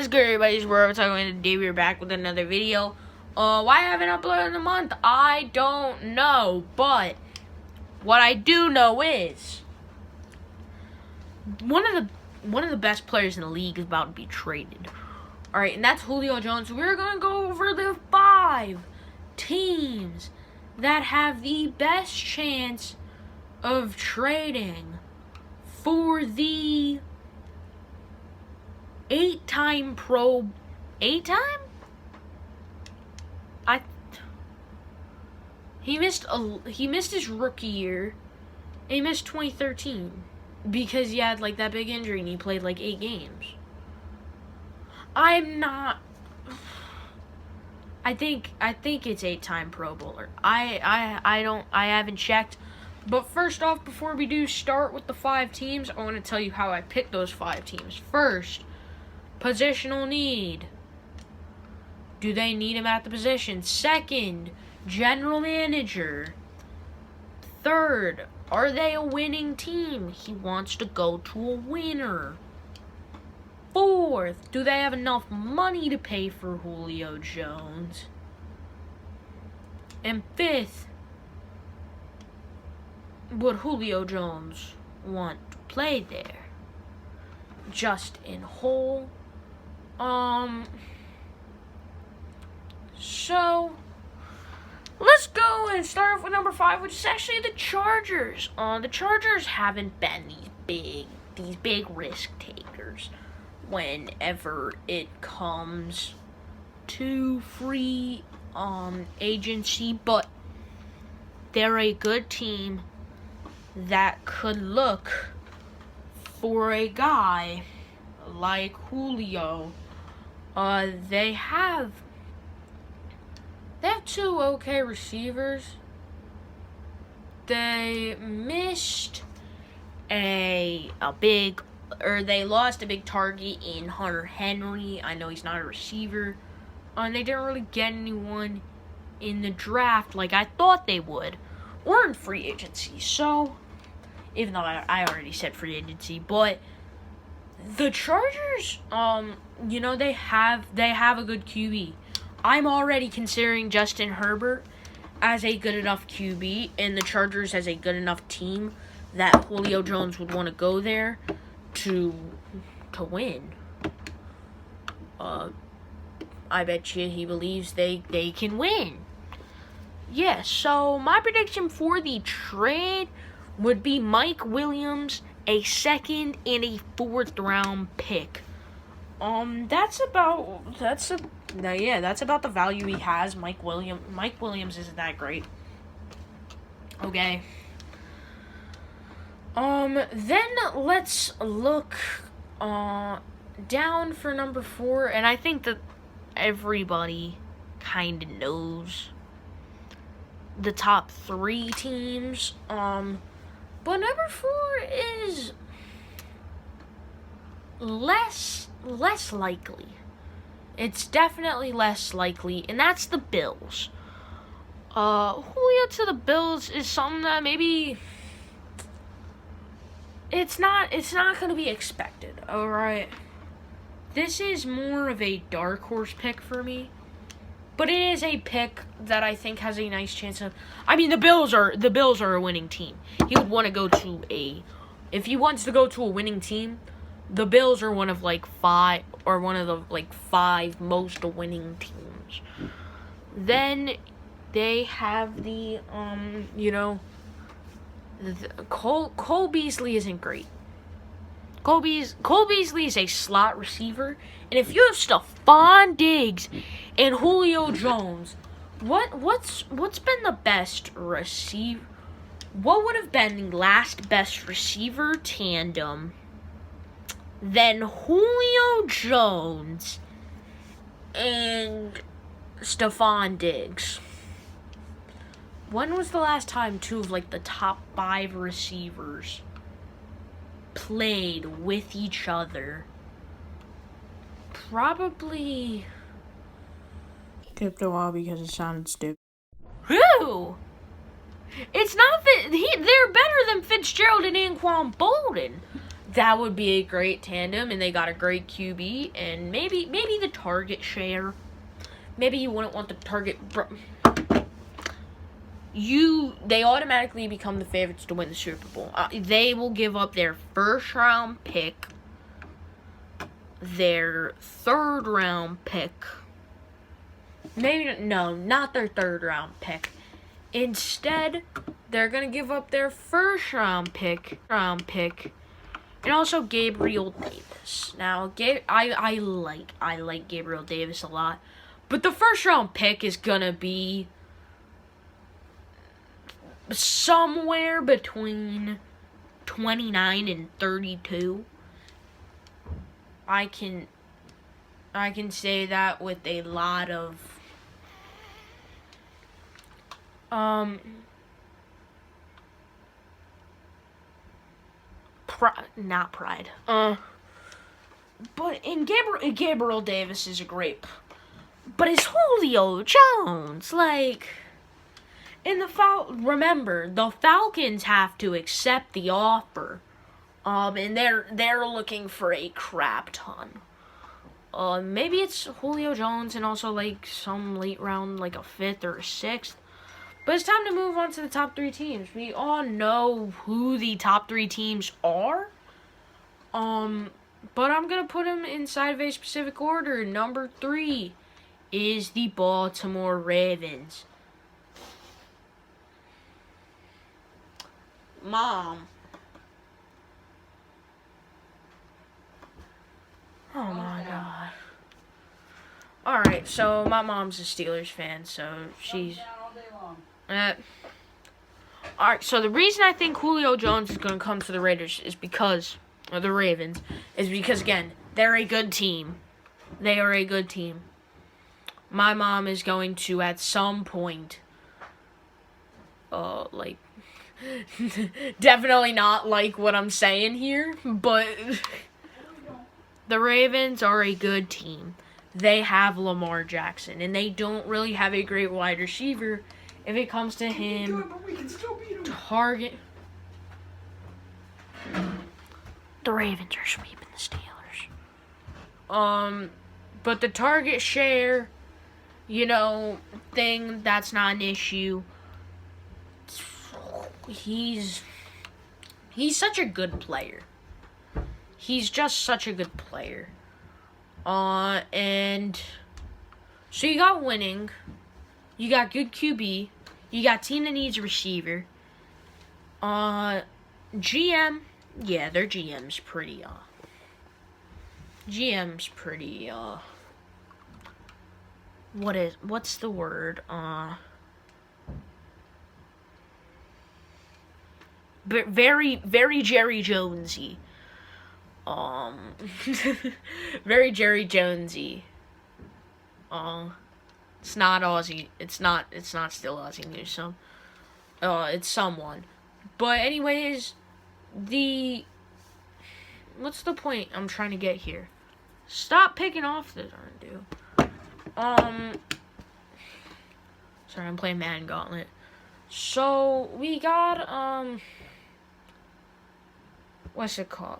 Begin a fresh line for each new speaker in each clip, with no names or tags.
What's good, everybody? It's We're talking today. We're back with another video. Why I haven't uploaded in a month? I don't know, but what I do know is one of the best players in the league is about to be traded. All right, and that's Julio Jones. We're gonna go over the 5 teams that have the best chance of trading for the 8-time Pro. 8-time? He missed his rookie year. And he missed 2013 because he had like that big injury and he played like 8 games. I think it's 8-time Pro Bowler. I haven't checked. But first off, before we do start with the 5 teams, I want to tell you how I picked those 5 teams. First, positional need. Do they need him at the position? Second, general manager. Third, are they a winning team? He wants to go to a winner. Fourth, do they have enough money to pay for Julio Jones? And fifth, would Julio Jones want to play there? Just in whole. So let's go and start off with number 5, which is actually the Chargers. The Chargers haven't been these big risk takers whenever it comes to free agency, but they're a good team that could look for a guy like Julio. They have 2 okay receivers. They missed they lost a big target in Hunter Henry. I know he's not a receiver. And they didn't really get anyone in the draft like I thought they would, or in free agency. So, even though I already said free agency, but the Chargers, they have a good QB. I'm already considering Justin Herbert as a good enough QB, and the Chargers as a good enough team that Julio Jones would want to go there to win. I bet you he believes they can win. Yeah, so my prediction for the trade would be Mike Williams, a 2nd and a 4th round pick. That's about the value he has. Mike Williams isn't that great. Okay. Then let's look down for number 4, and I think that everybody kind of knows the top 3 teams. But number 4 is less likely. It's definitely less likely, and that's the Bills. Julio to the Bills is something that maybe it's not going to be expected. All right, this is more of a dark horse pick for me. But it is a pick that I think has a nice chance of. I mean, the Bills are a winning team. He would want to go to if he wants to go to a winning team, the Bills are one of the 5 most winning teams. Then they have the Cole Beasley isn't great. Cole Beasley is a slot receiver, and if you have Stephon Diggs and Julio Jones, what's been the best receiver? What would have been the last best receiver tandem than Julio Jones and Stephon Diggs? When was the last time 2 of the top 5 receivers played with each other? Probably
Skipped a while because it sounded stupid.
who? It's not that they're better than Fitzgerald and Anquan Bolden. that would be a great tandem, and they got a great QB, and maybe the target share. Maybe you wouldn't want the target. They automatically become the favorites to win the Super Bowl. They will give up their first round pick, their third round pick. Not their third round pick. Instead, they're gonna give up their first round pick, and also Gabriel Davis. Now, I like Gabriel Davis a lot, but the first round pick is gonna be somewhere between 29 and 32. I can say that with a lot of not pride. But Gabriel Davis is a great, but it's Julio Jones, like. In remember, the Falcons have to accept the offer, and they're looking for a crap ton. Maybe it's Julio Jones and also like some late round, like a 5th or a 6th. But it's time to move on to the top 3 teams. We all know who the top 3 teams are. But I'm gonna put them inside of a specific order. Number 3 is the Baltimore Ravens. Mom. Oh my God. Alright, so my mom's a Steelers fan, so she's. Alright, so the reason I think Julio Jones is going to come to the Ravens, is because, again, they're a good team. They are a good team. My mom is going to, at some point, definitely not like what I'm saying here, but the Ravens are a good team. They have Lamar Jackson, and they don't really have a great wide receiver if it comes to him target. The Ravens are sweeping the Steelers. But the target share, thing, that's not an issue. He's such a good player. He's just such a good player. And so you got winning, you got good QB, you got team that needs a receiver. GM, yeah, their GM's pretty what's the word? But very, very Jerry Jonesy. Very Jerry Jonesy. It's not Aussie. It's not still Aussie Newsome. It's someone. But anyways, what's the point I'm trying to get here? Stop picking off the darn dude. Sorry, I'm playing Madden Gauntlet. So we got what's it called?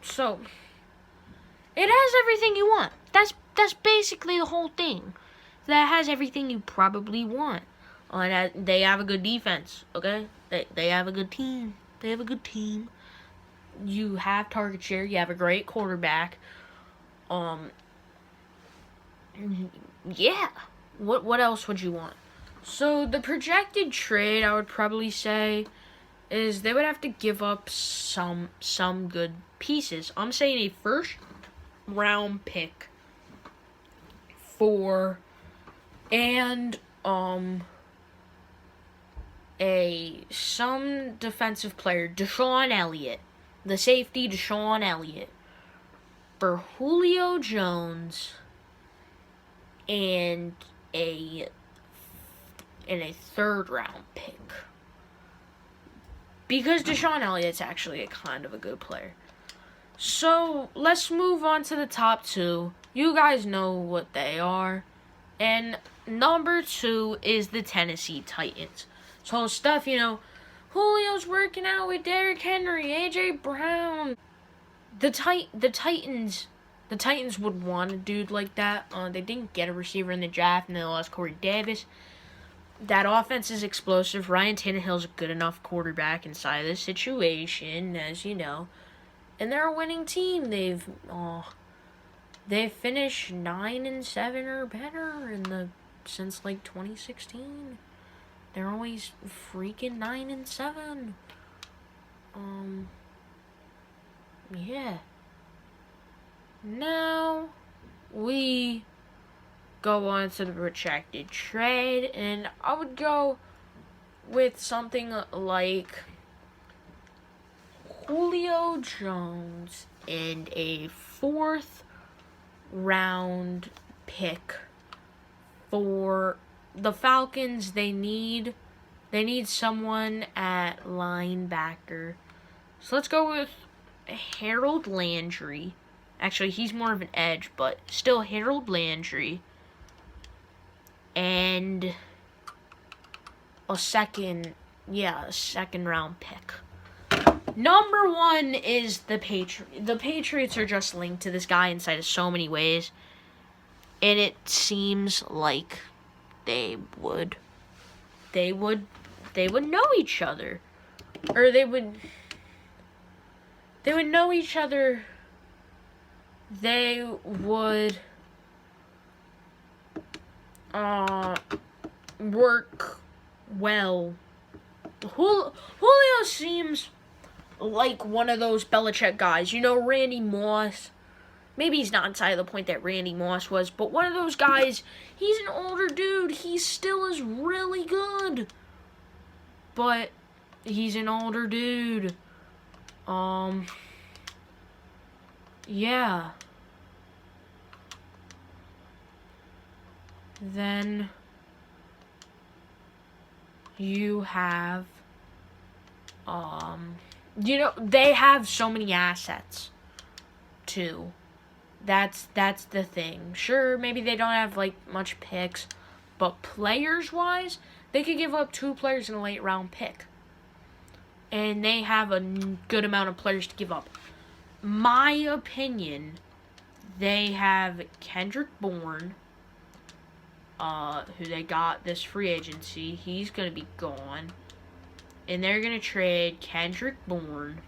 So it has everything you want. That's basically the whole thing. That has everything you probably want. They have a good defense, okay? They have a good team. You have target share. You have a great quarterback. Yeah. What else would you want? So the projected trade, I would probably say, is they would have to give up some good pieces. I'm saying a first round pick and some defensive player, Deshaun Elliott, the safety Deshaun Elliott, for Julio Jones and a third round pick. Because Deshaun Elliott's actually a kind of a good player. So, let's move on to the top 2. You guys know what they are. And number 2 is the Tennessee Titans. So, stuff, Julio's working out with Derrick Henry, A.J. Brown. the Titans would want a dude like that. They didn't get a receiver in the draft, and they lost Corey Davis. That offense is explosive. Ryan Tannehill's a good enough quarterback inside of this situation, as you know. And they're a winning team. They've finished 9-7 or better since like 2016. They're always freaking 9-7. Yeah. Now we go on to the retracted trade, and I would go with something like Julio Jones and a 4th round pick for the Falcons. They need someone at linebacker. So let's go with Harold Landry. Actually, he's more of an edge, but still Harold Landry. And a second round pick. Number 1 is the Patriots. The Patriots are just linked to this guy inside of so many ways. And it seems like they would know each other. Or they would know each other. They would work well. Julio seems like one of those Belichick guys. You know, Randy Moss. Maybe he's not inside of the point that Randy Moss was, but one of those guys. He's an older dude. He still is really good. But he's an older dude. Yeah. Then you have, they have so many assets, too. That's the thing. Sure, maybe they don't have, like, much picks, but players-wise, they could give up 2 players in a late-round pick. And they have a good amount of players to give up. My opinion, they have Kendrick Bourne, who they got this free agency. He's going to be gone. And they're going to trade Kendrick Bourne.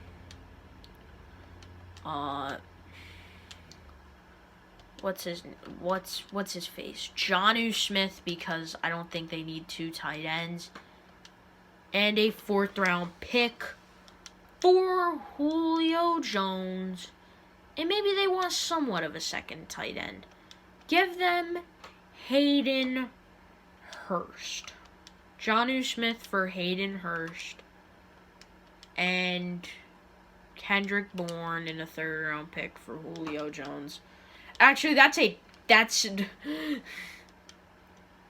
What's his face? Jonnu Smith, because I don't think they need 2 tight ends. And a 4th round pick for Julio Jones. And maybe they want somewhat of a second tight end. Give them Hayden Hurst. Jonnu Smith for Hayden Hurst. And Kendrick Bourne and a 3rd round pick for Julio Jones. Actually, that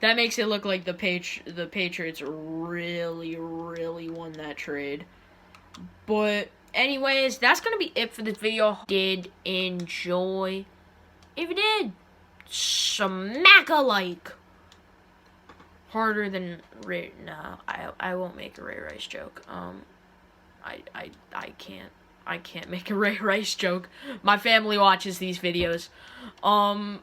makes it look like the Patriots really, really won that trade. But anyways, that's going to be it for this video. Did enjoy. If you did, smack a like. Harder than Ray. No, I won't make a Ray Rice joke. I can't make a Ray Rice joke. My family watches these videos. Bye.